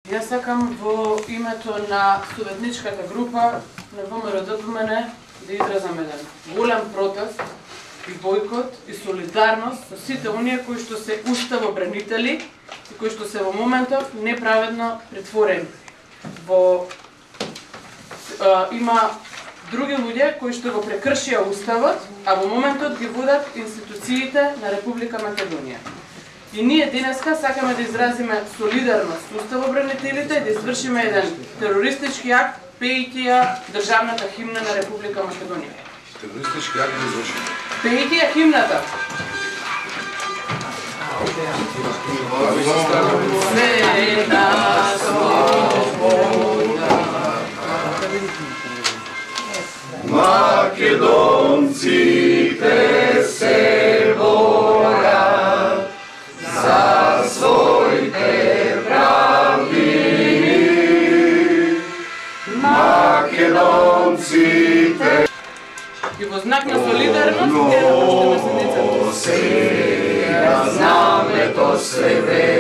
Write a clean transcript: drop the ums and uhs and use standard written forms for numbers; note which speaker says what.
Speaker 1: Јас сакам во името на советничката група на ВМРО-ДПМН да изразам еден голем протест и бойкот и солидарност со сите оние кои што се уставобранители и кои што се во моментов неправедно претворени. Има други луѓе кои што го прекршија уставот, а во моментот ги водат институциите на Република Македонија. И ние денеска сакаме да изразиме солидарност со уставобранителите и да извршиме еден терористички акт, пејќи ја државната химна на Република Македонија.
Speaker 2: Терористички акт да извршиме?
Speaker 1: Пејќи ја химната.
Speaker 3: Македонците се борат за своите правдини. Македонците
Speaker 1: И во знак на солидарност ќе напуштиме седницата.
Speaker 3: носе знамето свете